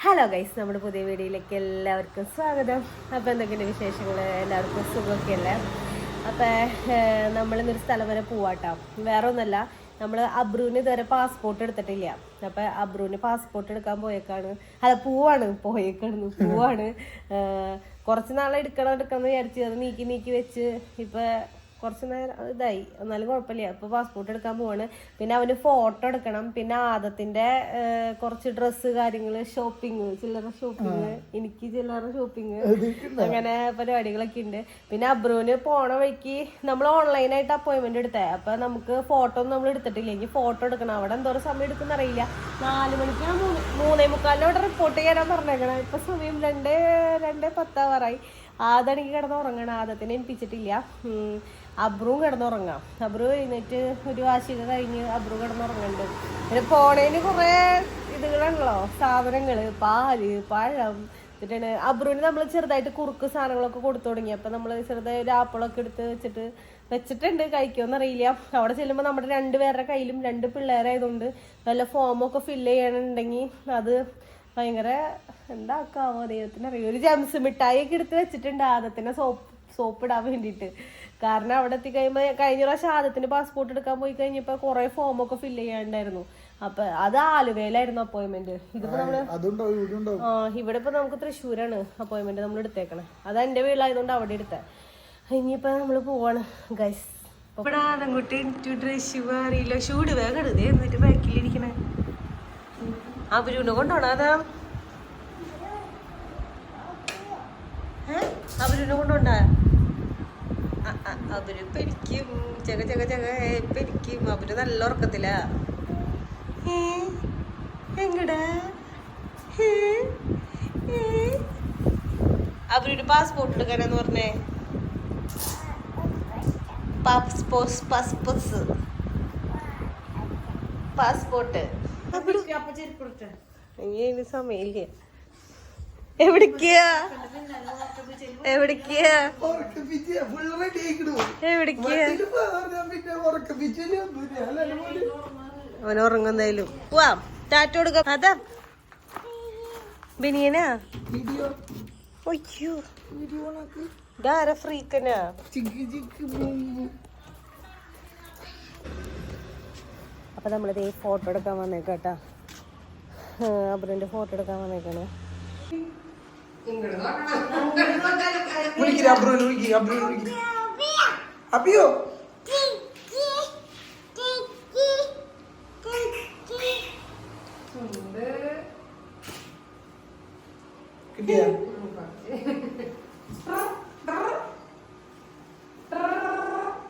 Hello guys, നമ്മുടെ പുതിയ വീഡിയോയിലേക്ക് എല്ലാവർക്കും സ്വാഗതം. അപ്പോൾ എന്തൊക്കെയുണ്ട് വിശേഷങ്ങൾ? എല്ലാവർക്കും സുഖമൊക്കെ അല്ലേ? അപ്പോൾ നമ്മളിന്നൊരു സ്ഥലം വരെ പോവാട്ടോ. വേറെ ഒന്നുമല്ല, നമ്മൾ അബ്രുവിന് ഇതുവരെ പാസ്പോർട്ട് എടുത്തിട്ടില്ല. അപ്പോൾ അബ്രുവിന് പാസ്പോർട്ട് എടുക്കാൻ പോവാണ്. കുറച്ച് നാളെ എടുക്കണം എന്ന് വിചാരിച്ചു. അത് നീക്കി വെച്ച് ഇപ്പം കുറച്ച് നേരം ഇതായി, എന്നാലും കുഴപ്പമില്ല. ഇപ്പോൾ പാസ്പോർട്ട് എടുക്കാൻ പോവാണ്. പിന്നെ അവന് ഫോട്ടോ എടുക്കണം. പിന്നെ ആദത്തിൻ്റെ കുറച്ച് ഡ്രസ്സ് കാര്യങ്ങൾ, ചില്ലറ ഷോപ്പിങ്, എനിക്ക് ചില്ലറ ഷോപ്പിങ്, അങ്ങനെ പരിപാടികളൊക്കെ ഉണ്ട്. പിന്നെ അബ്രുവിന് പോണ വഴിക്ക് നമ്മൾ ഓൺലൈനായിട്ട് അപ്പോയിൻമെൻറ്റ് എടുത്തേ. അപ്പം നമുക്ക് ഫോട്ടോ ഒന്നും നമ്മൾ എടുത്തിട്ടില്ല. എനിക്ക് ഫോട്ടോ എടുക്കണം. അവിടെ എന്തോരം സമയം എടുക്കുന്ന അറിയില്ല. 4 മണിക്കാണ് 3:45 അവിടെ റിപ്പോർട്ട് ചെയ്യാനാണ് പറഞ്ഞേക്കണം. ഇപ്പം സമയം 2:10 ആദാണെങ്കിൽ കിടന്നുറങ്ങണം. ആദത്തിനെ ഏൽപ്പിച്ചിട്ടില്ല. അബ്രുവും കിടന്നുറങ്ങാം. അബ്രു എഴുന്നേറ്റ് ഒരു വാശിക കഴിഞ്ഞ് അബ്രു കിടന്നുറങ്ങുന്നുണ്ട്. പിന്നെ പോണേന് കുറേ ഇതുകളാണല്ലോ, സാധനങ്ങൾ, പാല്, പഴം. എന്നിട്ടാണ് അബ്രുവിന് നമ്മൾ ചെറുതായിട്ട് കുറുക്ക് സാധനങ്ങളൊക്കെ കൊടുത്തു തുടങ്ങി. അപ്പം നമ്മൾ ചെറുതായി ഒരു ആപ്പിളൊക്കെ എടുത്ത് വെച്ചിട്ടുണ്ട്. കഴിക്കുമെന്നറിയില്ല. അവിടെ ചെല്ലുമ്പോൾ നമ്മുടെ 2 പേരുടെ കയ്യിലും 2 പിള്ളേരായതുകൊണ്ട് വല്ല ഫോമൊക്കെ ഫില്ല് ചെയ്യണമെന്നുണ്ടെങ്കിൽ അത് ഭയങ്കര എന്താക്കാമോ ദൈവത്തിനറിയാം. ഒരു ജംസ് മിഠായിയൊക്കെ എടുത്ത് വെച്ചിട്ടുണ്ട് ആദത്തിനെ സോപ്പ് ഇടാൻ വേണ്ടിയിട്ട്. കാരണം അവിടെ എത്തിക്കഴിയുമ്പോൾ കഴിഞ്ഞ പ്രാവശ്യം ആദത്തിന് പാസ്പോർട്ട് എടുക്കാൻ പോയി കഴിഞ്ഞപ്പോൾ കുറേ ഫോമൊക്കെ ഫില്ല് ചെയ്യാനുണ്ടായിരുന്നു. അപ്പം അത് ആലുവയിലായിരുന്നു അപ്പോയിൻമെന്റ്. ഇതിപ്പോ നമ്മള് ഇവിടെ ഇപ്പൊ നമുക്ക് തൃശ്ശൂരാണ് അപ്പോയിൻമെന്റ് നമ്മൾ എടുത്തേക്കണേ. അത് എൻ്റെ വീട്ടിലായതുകൊണ്ട് അവിടെ എടുത്തേ. ഇനിയിപ്പോ നമ്മള് പോവാണ് ഗൈസ്. ഇവിടെ ആദംകുട്ടി ഡ്രസ് അറിയില്ല, ഷൂട് വേഗം ഇടുതേ എന്നിട്ട് ബാക്കിലിരിക്കണേ. അബുരുവിനെ കൊണ്ടോണോ? അതാ അബുരുവിനെ കൊണ്ടോണ്ടാ? അവര് പെരിക്കും, പെരിക്കും. അവര് നല്ല ഉറക്കത്തില്ല. എങ്ങടാ അവരൊരു പാസ്പോർട്ട് എടുക്കാനെന്ന് പറഞ്ഞേ. പാസ്പോർട്ട് ഇനി സമയമില്ല. എവിടേക്കാ അവൻ ഉറങ്ങുന്നതിലും പോവാം. ടാറ്റ കൊടുക്കാം. അതാ ബനിയനാ. ഒയ്യോ, ഇതാര ഫ്രീക്കനാ? അപ്പൊ നമ്മളിത് ഫോട്ടോ എടുക്കാൻ വന്നേക്കാട്ടാ. അബ്രുവിന്റെ ഫോട്ടോ എടുക്കാൻ വന്നേക്കാണ്. അപ്പിയോ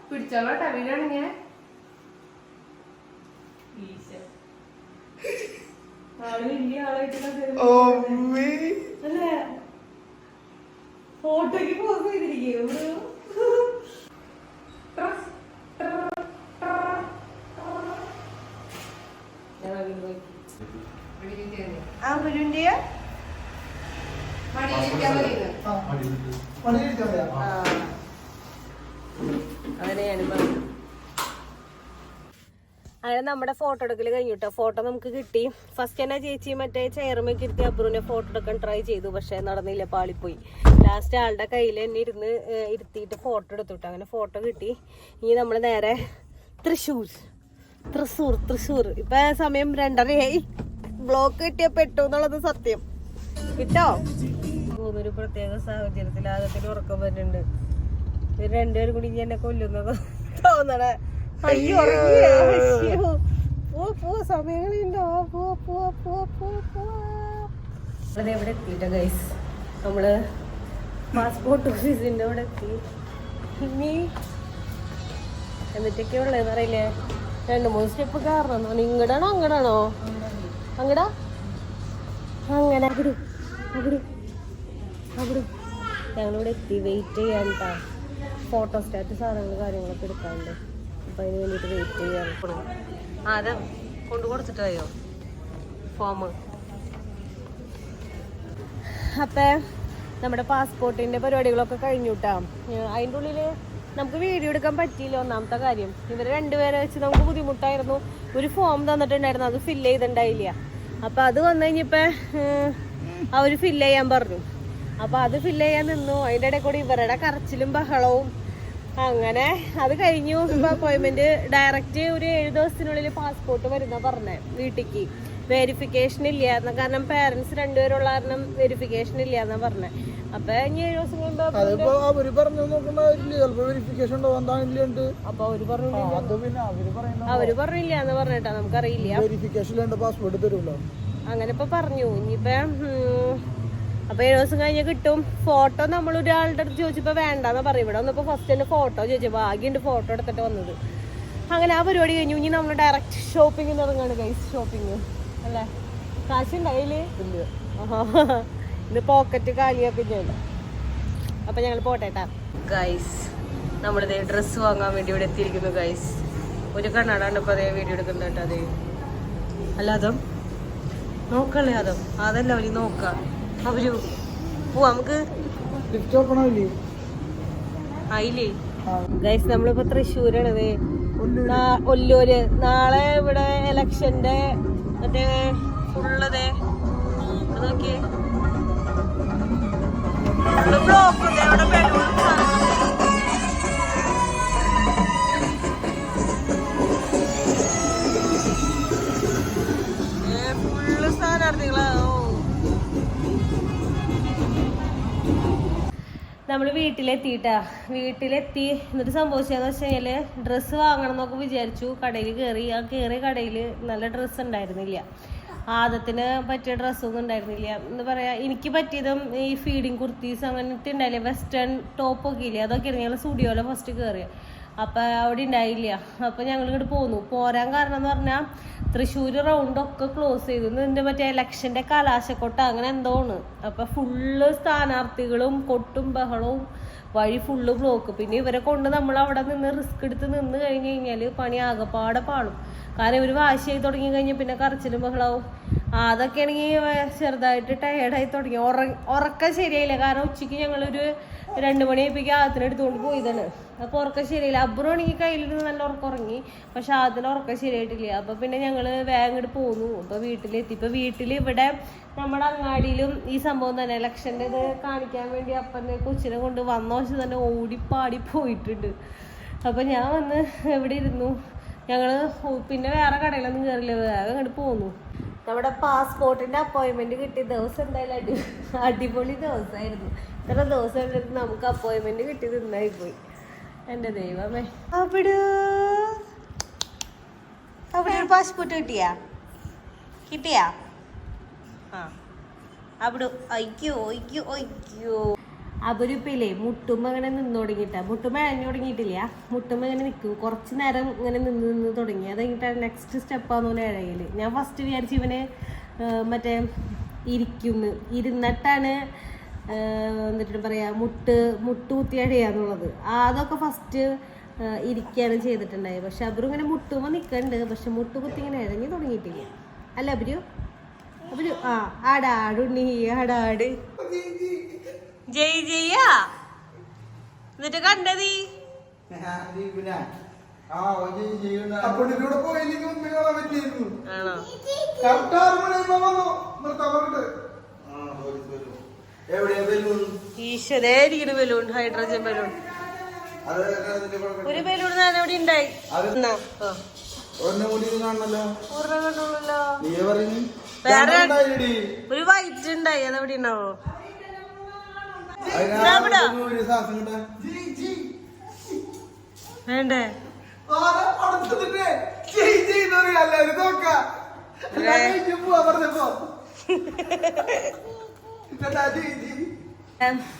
പിടിച്ചോളാട്ടാ വീടാണെങ്കിൽ ആള് വലിയ ആളായിട്ട് അല്ലേ ഫോട്ടോക്ക് പോസ് ചെയ്തിരിക്കും. അങ്ങനെ നമ്മുടെ ഫോട്ടോ എടുക്കൽ കഴിഞ്ഞിട്ടോ. ഫോട്ടോ നമുക്ക് കിട്ടി. ഫസ്റ്റ് തന്നെ ചേച്ചി മറ്റേ ചെയർമേക്ക് ഇരുത്തി അബ്രുവിനെ ഫോട്ടോ എടുക്കാൻ ട്രൈ ചെയ്തു. പക്ഷെ നടന്നില്ല, പാളിപ്പോയി. ലാസ്റ്റ് ആളുടെ കയ്യിൽ തന്നെ ഇരുത്തിയിട്ട് ഫോട്ടോ എടുത്തുട്ടോ. അങ്ങനെ ഫോട്ടോ കിട്ടി. ഇനി നമ്മൾ നേരെ തൃശ്ശൂർ. ഇപ്പൊ സമയം 2:30. ബ്ലോക്ക് കിട്ടിയ പെട്ടു എന്നുള്ളത് സത്യം. കിട്ടോ? ഒരു പ്രത്യേക സാഹചര്യത്തിൽ ആദ്യത്തിന് ഉറക്കം വരുന്നുണ്ട്. ഇത് 2 പേരും കൂടി എന്നെ കൊല്ലുന്നത് തോന്നണേ. അയ്യോ പോ സമയങ്ങളുണ്ടോ? എവിടെ എത്തിയിട്ട ഗൈസ്, നമ്മള് പാസ്പോർട്ട് ഓഫീസിന്റെ അവിടെ എത്തി. ഇനി എന്നിട്ടൊക്കെ ഉള്ളതെന്ന് അറിയില്ലേ, 2-3 സ്റ്റെപ്പ് കയറണം. ഇങ്ങടാണോ അങ്ങടാണോ? അങ്ങടാ അങ്ങനെ അവിടെ ഞങ്ങളിവിടെ എത്തി. വെയിറ്റ് ചെയ്യാനിട്ടാ. ഫോട്ടോ സ്റ്റാറ്റ് സാധനങ്ങൾ കാര്യങ്ങളൊക്കെ എടുക്കാറുണ്ട്. അപ്പം അതിന് വേണ്ടിയിട്ട് വെയിറ്റ് ചെയ്യാൻ ആദ്യം കൊടുത്തിട്ടായോ ഫോം. അപ്പം നമ്മുടെ പാസ്പോർട്ടിൻ്റെ പരിപാടികളൊക്കെ കഴിഞ്ഞു കേട്ടോ. അതിൻ്റെ ഉള്ളിൽ നമുക്ക് വീഡിയോ എടുക്കാൻ പറ്റിയില്ല. ഒന്നാമത്തെ കാര്യം, ഇവർ 2 പേരെ വെച്ച് നമുക്ക് ബുദ്ധിമുട്ടായിരുന്നു. ഒരു ഫോം തന്നിട്ടുണ്ടായിരുന്നു, അത് ഫില്ല് ചെയ്തിട്ടുണ്ടായില്ല. അപ്പം അത് വന്നു കഴിഞ്ഞപ്പോൾ അവര് ഫില്ല് ചെയ്യാൻ പറഞ്ഞു. അപ്പൊ അത് ഫില്ല് ചെയ്യാൻ നിന്നു. അതിന്റെ ഇടയിൽ കൂടി ഇവരുടെ കരച്ചിലും ബഹളവും. അങ്ങനെ അത് കഴിഞ്ഞു. ഇപ്പൊ അപ്പോയിന്റ്മെന്റ് ഡയറക്റ്റ് ഒരു 7 ദിവസത്തിനുള്ളിൽ പാസ്പോർട്ട് വരുന്ന പറഞ്ഞേ വീട്ടിക്ക്. വെരിഫിക്കേഷൻ ഇല്ല, കാരണം പേരൻസ് 2 പേരുള്ള കാരണം വെരിഫിക്കേഷൻ ഇല്ല എന്നാ പറഞ്ഞേ. അപ്പൊ ഇനി 7 ദിവസം കൊണ്ട് അപ്പൊ അവര് പറഞ്ഞില്ല എന്ന് പറഞ്ഞിട്ടാ, നമുക്കറിയില്ല. അങ്ങനെ ഇപ്പൊ പറഞ്ഞു. ഇനിയിപ്പ അപ്പൊ 7 ദിവസം കഴിഞ്ഞ് കിട്ടും. ഫോട്ടോ നമ്മൾ ഒരാളുടെ അടുത്ത് ചോദിച്ചപ്പോ വേണ്ടെന്നാ പറയും. ഇവിടെ വന്നപ്പോ ഫസ്റ്റ് തന്നെ ഫോട്ടോ ചോദിച്ചു. ഭാഗ്യമുണ്ട് ഫോട്ടോ എടുത്തിട്ട് വന്നത്. അങ്ങനെ ആ പരിപാടി കഴിഞ്ഞു. ഇനി നമ്മൾ ഡയറക്റ്റ് ഷോപ്പിംഗ് തുടങ്ങാണ് ഗൈസ്. ഷോപ്പിംഗ് അല്ലേ, കാശുണ്ടായില്ലേ? ഇത് പോക്കറ്റ് കാലിയൊക്കെ ചെയ്യണ്ട. അപ്പൊ ഞങ്ങൾ പോട്ടേട്ടാ ഗൈസ്. നമ്മളിത് ഡ്രസ്സ് വാങ്ങാൻ വേണ്ടി ഇവിടെ എത്തിയിരിക്കുന്നു ഗൈസ്. ഒരു കണ്ണാടാണ്ട് ഇപ്പൊ അതേ വീഡിയോ എടുക്കുന്നുണ്ട്. അതെ അല്ല അതും നോക്കല്ലേ, അതല്ല അവര് നോക്കാം. അവര് പോവാ നമുക്ക് ആയില്ലേ ഗൈസ്. നമ്മളിപ്പോ തൃശ്ശൂരാണത്, ഒല്ലൂര്. നാളെ ഇവിടെ ഇലക്ഷന്റെ മറ്റേ ഫുള്ളതേ നോക്കിയേ ബ്ലോക്ക് അവിടെ ഫുള്ള് സ്ഥാനാർത്ഥികളാ. നമ്മള് വീട്ടിലെത്തിട്ടാ. വീട്ടിലെത്തി എന്നിട്ട് സംഭവിച്ചതെന്ന് വെച്ച് കഴിഞ്ഞാല് ഡ്രസ്സ് വാങ്ങണം എന്നൊക്കെ വിചാരിച്ചു. കടയിൽ കയറി. ആ കയറിയ കടയിൽ നല്ല ഡ്രസ്സ് ഉണ്ടായിരുന്നില്ല. ആദത്തിന് പറ്റിയ ഡ്രസ്സൊന്നും ഉണ്ടായിരുന്നില്ല. എന്താ പറയാ, എനിക്ക് പറ്റിയതും ഈ ഫീഡിങ് കുർത്തീസ് അങ്ങനത്തെ ഉണ്ടായില്ലേ, വെസ്റ്റേൺ ടോപ്പൊക്കെ ഇല്ലേ, അതൊക്കെയാണ് ഞങ്ങൾ സ്റ്റുഡിയോയിലെ ഫസ്റ്റ് കയറിയ. അപ്പം അവിടെ ഉണ്ടായില്ല. അപ്പം ഞങ്ങൾ ഇങ്ങോട്ട് പോന്നു. പോരാൻ കാരണം എന്ന് പറഞ്ഞാൽ തൃശ്ശൂർ റൗണ്ടൊക്കെ ക്ലോസ് ചെയ്തു. ഇതിൻ്റെ മറ്റേ ഇലക്ഷൻ്റെ കലാശക്കൊട്ട അങ്ങനെ എന്തോ ആണ്. അപ്പം ഫുള്ള് സ്ഥാനാർത്ഥികളും കൊട്ടും ബഹളവും, വഴി ഫുള്ള് ബ്ലോക്ക്. പിന്നെ ഇവരെ കൊണ്ട് നമ്മൾ അവിടെ നിന്ന് റിസ്ക് എടുത്ത് നിന്ന് കഴിഞ്ഞ് കഴിഞ്ഞാൽ പണി ആകെപ്പാടെ പാളും. കാരണം ഇവർ വാശിയായി തുടങ്ങി കഴിഞ്ഞാൽ പിന്നെ കരച്ചിലും ബഹളാവും. അതൊക്കെ ആണെങ്കിൽ ചെറുതായിട്ട് ടയേർഡായി തുടങ്ങി. ഉറക്കം ശരിയായില്ല. കാരണം ഉച്ചയ്ക്ക് ഞങ്ങളൊരു 2 മണിയായപ്പോഴേക്കും ആദ്യത്തിന് എടുത്തുകൊണ്ട് പോയതാണ്. അപ്പോൾ ഉറക്കം ശരിയായില്ല. അബ്ബറാണെങ്കിൽ കയ്യിൽ നിന്ന് നല്ല ഉറക്കം ഉറങ്ങി. പക്ഷെ ആദ്യത്തിന് ഉറക്കം ശരിയായിട്ടില്ല. അപ്പോൾ പിന്നെ ഞങ്ങൾ വേഗം ഇങ്ങോട്ട് പോന്നു. അപ്പോൾ വീട്ടിലെത്തി. ഇപ്പോൾ വീട്ടിൽ ഇവിടെ നമ്മുടെ അങ്ങാടിയിലും ഈ സംഭവം തന്നെ ഇലക്ഷൻ്റെ ഇത് കാണിക്കാൻ വേണ്ടി അപ്പൻ്റെ കൊച്ചിനെ കൊണ്ട് വന്ന വർഷം തന്നെ ഓടിപ്പാടി പോയിട്ടുണ്ട്. അപ്പോൾ ഞാൻ വന്ന് എവിടെ ഇരുന്നു. ഞങ്ങൾ പിന്നെ വേറെ കടയിലൊന്നും കയറില്ല, വേഗം ഇങ്ങോട്ട് പോന്നു. നമ്മുടെ പാസ്പോർട്ടിൻ്റെ അപ്പോയിൻമെൻറ്റ് കിട്ടിയ ദിവസം എന്തായാലും അടിപൊളി ദിവസമായിരുന്നു. ഇത്ര ദിവസം കണ്ടിട്ട് നമുക്ക് അപ്പോയിൻമെൻറ്റ് കിട്ടിയത് ഇന്നായി പോയി. എൻ്റെ ദൈവമേ. അവിടെ ഒരു പാസ്പോർട്ട് കിട്ടിയാ ആ അവിടെ അയ്യോ അയ്യോ അയ്യോ. അവരിപ്പില്ലേ മുട്ടുമ്പോ അങ്ങനെ നിന്ന് തുടങ്ങിയിട്ടാ. മുട്ടുമ്പോ അഴിഞ്ഞു തുടങ്ങിയിട്ടില്ല. മുട്ടുമ്പോ ഇങ്ങനെ നിൽക്കും. കുറച്ച് നേരം ഇങ്ങനെ നിന്ന് തുടങ്ങി. അത് കഴിഞ്ഞിട്ട് നെക്സ്റ്റ് സ്റ്റെപ്പാന്ന് പോലെ ഇഴയില്. ഞാൻ ഫസ്റ്റ് വിചാരിച്ചു ഇവന് മറ്റേ ഇരുന്നിട്ടാണ് എന്നിട്ട് പറയാ മുട്ട് കുത്തി അഴയാന്നുള്ളത്. അതൊക്കെ ഫസ്റ്റ് ഇരിക്കുകയാണ് ചെയ്തിട്ടുണ്ടായത്. പക്ഷെ അവരും ഇങ്ങനെ മുട്ടുമ്പോൾ നിൽക്കണ്ട്. പക്ഷെ മുട്ട് കുത്തി ഇങ്ങനെ ഇഴഞ്ഞു തുടങ്ങിയിട്ടില്ല. അല്ല അവര് ആ ആടാടുണ്ണി ആടാട് ജയ് ജയ്യാ. എന്നിട്ട് കണ്ടതീ ഈശ്വരായിരിക്കുന്നു ബലൂൺ, ഹൈഡ്രജൻ ബലൂൺ. ഒരു ബലൂൺ ഞാൻ എവിടെ ഉണ്ടായി. വേറെ ഒരു വൈറ്റ് ഉണ്ടായി, അതെവിടെ ഉണ്ടാവോ? വേണ്ടേ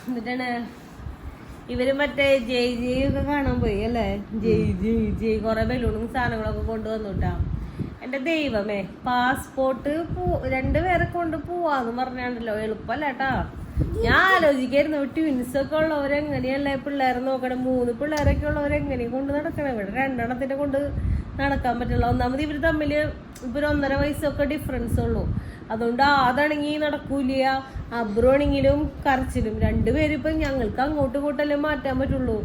എന്നിട്ടാണ് ഇവര് മറ്റേ ജയ് ജയ് ഒക്കെ കാണാൻ പോയി അല്ലേ. ജയ് കൊറേ ബലൂണും സാധനങ്ങളൊക്കെ കൊണ്ടുവന്നുട്ടാ. എന്റെ ദൈവമേ, പാസ്പോർട്ട് 2 പേരെ കൊണ്ട് പോവാന്ന് പറഞ്ഞാണ്ടല്ലോ എളുപ്പല്ല കേട്ടാ. ഞാൻ ആലോചിക്കായിരുന്നു ട്വിൻസൊക്കെ ഉള്ളവരെങ്ങനെയല്ലേ പിള്ളേരെ നോക്കണം. 3 പിള്ളേരൊക്കെ ഉള്ളവരെങ്ങനെയും കൊണ്ട് നടക്കണം. ഇവിടെ 2 എണ്ണത്തിനെ കൊണ്ട് നടക്കാൻ പറ്റില്ല. ഒന്നാമത് ഇവര് തമ്മിൽ ഇപ്പൊ 1.5 വയസ്സൊക്കെ ഡിഫറൻസ് ഉള്ളൂ. അതുകൊണ്ട് അതാണെങ്കിൽ നടക്കൂല. അബ്രുവാണെങ്കിലും കരച്ചിലും. 2 പേരും ഇപ്പൊ ഞങ്ങൾക്ക് അങ്ങോട്ടും ഇങ്ങോട്ടല്ലേ മാറ്റാൻ പറ്റുള്ളൂ.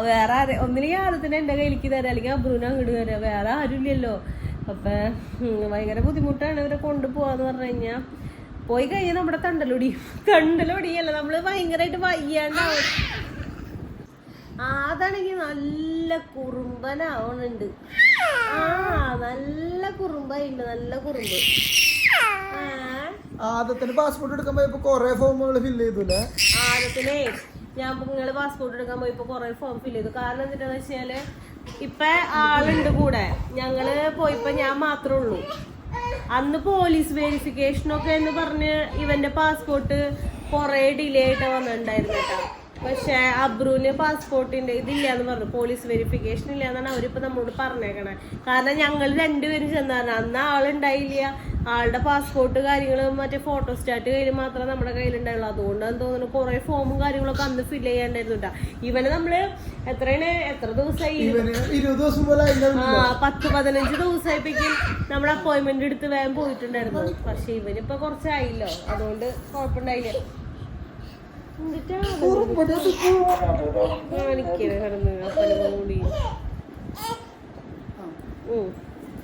വേറെ ഒന്നില്ലെങ്കിൽ ആദ്യത്തിന് എന്റെ കയ്യിലേക്ക് തരാം, അല്ലെങ്കിൽ അബ്രുവിനെ അങ്ങോട്ട് തരാം. വേറെ ആരും ഇല്ലല്ലോ. അപ്പൊ ഭയങ്കര ബുദ്ധിമുട്ടാണ് ഇവരെ കൊണ്ടുപോവാന്ന് പറഞ്ഞു കഴിഞ്ഞാൽ. പോയി കഴിഞ്ഞാൽ നമ്മുടെ തണ്ടലൊടിയല്ല, നമ്മള് ഭയങ്കരമായിട്ട് വയ്യാണ്ടാവും. അതാണെങ്കിൽ നല്ല കുറുമ്പനാവണുണ്ട്. നല്ല കുറുമ്പായിണ്ട്, നല്ല കുറുമ്പ്. ആദത്തിന് പാസ്പോർട്ട് എടുക്കാൻ പോയപ്പോ കൊറേ ഫോമുകൾ ഫില്ല് ചെയ്തൂലേ? ആദത്തിനെ നിങ്ങള് പാസ്പോർട്ട് എടുക്കാൻ പോയപ്പോ കൊറേ ഫോം ഫില്ല് ചെയ്തു. കാരണം എന്താന്ന് വെച്ചാല് ഇപ്പൊ ആളുണ്ട് കൂടെ. ഞങ്ങള് പോയപ്പോ ഞാൻ മാത്രമേ ഉള്ളൂ. അന്ന് പോലീസ് വെരിഫിക്കേഷനൊക്കെ എന്ന് പറഞ്ഞ് ഇവന്റെ പാസ്പോർട്ട് കൊറേ ഡിലേ ആയിട്ട് വന്നിട്ടുണ്ടായിരുന്നു കേട്ടോ. പക്ഷെ അബ്രുവിന് പാസ്പോർട്ടിന്റെ ഇതില്ലാന്ന് പറഞ്ഞു, പോലീസ് വെരിഫിക്കേഷൻ ഇല്ലാന്നാണ് അവരിപ്പോ നമ്മളോട് പറഞ്ഞേക്കണേ. കാരണം ഞങ്ങൾ രണ്ടുപേരും ചെന്നായിരുന്നു. അന്ന് ആളുണ്ടായില്ല. ആളുടെ പാസ്പോർട്ട് കാര്യങ്ങളും മറ്റേ ഫോട്ടോസ്റ്റാറ്റ് കയ്യിൽ മാത്രമേ നമ്മുടെ കയ്യിലുണ്ടായുള്ളൂ. അതുകൊണ്ടാന്ന് തോന്നുന്നു കുറെ ഫോമും കാര്യങ്ങളൊക്കെ അന്ന് ഫില്ല് ചെയ്യാണ്ടായിരുന്നു കേട്ടോ. ഇവന് നമ്മള് എത്ര ദിവസമായി? 10-15 ദിവസമായിപ്പോഴേക്കും നമ്മൾ അപ്പോയിന്റ്മെന്റ് എടുത്ത് വേഗം പോയിട്ടുണ്ടായിരുന്നു. പക്ഷെ ഇവനിപ്പോ കുറച്ചായില്ലോ, അതുകൊണ്ട് കുഴപ്പമുണ്ടായില്ല.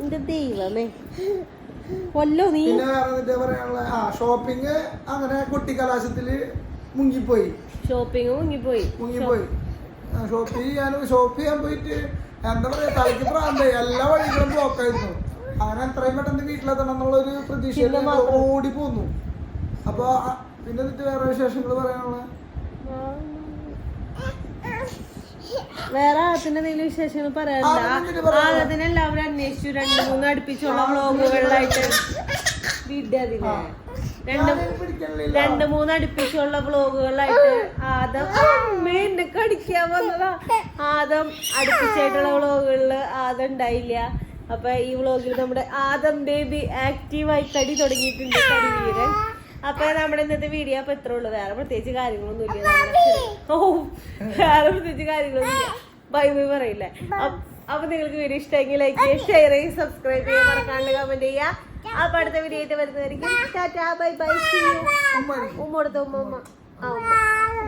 എന്റെ ദൈവമേ കൊല്ലോ നീ. ഷോപ്പിംഗ് അങ്ങനെ കൊട്ടിക്കലാശത്തില് മുങ്ങിപ്പോയി. ഷോപ്പ് ചെയ്യാൻ പോയിട്ട് എന്താ പറയാ, തലയ്ക്ക് പ്രാന്തായി. എല്ലാ വഴികളും ബ്ലോക്ക് ആയിരുന്നു. അങ്ങനെ എത്രയും പെട്ടെന്ന് വീട്ടിലെത്തണം എന്നുള്ളൊരു പ്രതീക്ഷയിൽ ഓടി പോന്നു. അപ്പൊ പിന്നെ എന്നിട്ട് വേറെ വിശേഷങ്ങൾ പറയാനുള്ള വേറെ ആദ്യത്തിന്റെ എന്തെങ്കിലും വിശേഷങ്ങൾ പറയാനുണ്ട്? ആദ്യത്തിന് എല്ലാവരും അന്വേഷിച്ചു. 2-3 അടുപ്പിച്ചുള്ള വ്ളോഗുകളിലായിട്ട് 2-3 അടുപ്പിച്ചുള്ള വ്ളോഗുകളിലായിട്ട് ആദം എന്നെ കടിക്കാൻ വന്നതാ. ആദം അടുപ്പിച്ചായിട്ടുള്ള വ്ളോഗുകളില് ആദം ഉണ്ടായില്ല. അപ്പൊ ഈ വ്ളോഗിൽ നമ്മുടെ ആദം ബേബി ആക്റ്റീവായി കടി തുടങ്ങിയിട്ടുണ്ട്, കരിവീരൻ. അപ്പൊ നമ്മുടെ ഇന്നത്തെ വീഡിയോ അപ്പൊ എത്ര ഉള്ളു. വേറെ പ്രത്യേകിച്ച് കാര്യങ്ങളൊന്നും ഇല്ല. വേറെ പ്രത്യേകിച്ച് കാര്യങ്ങളൊന്നും ഇല്ല. ബൈ പറയില്ലേ. അപ്പൊ നിങ്ങൾക്ക് വീഡിയോ ഇഷ്ടമെങ്കിൽ ലൈക്ക് ചെയ്യുക, ഷെയർ ചെയ്യുക, സബ്സ്ക്രൈബ് ചെയ്യുക, മറക്കാണ്ട് കമന്റ് ചെയ്യുക. അപ്പൊ അടുത്ത വീഡിയോ ആയിട്ട് വരുന്നതായിരിക്കും. Tata bye bye. ഉമ്മടുത്ത ഉമ്മ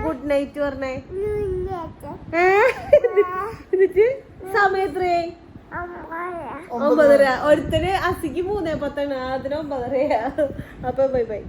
ഗുഡ് നൈറ്റ് പറഞ്ഞേ. എന്നിട്ട് സമയത്രേ 9:30. ഒരുത്തന് അസിക്ക് 3:10, അതിന് 9:30. അപ്പൊ ബൈ ബൈ.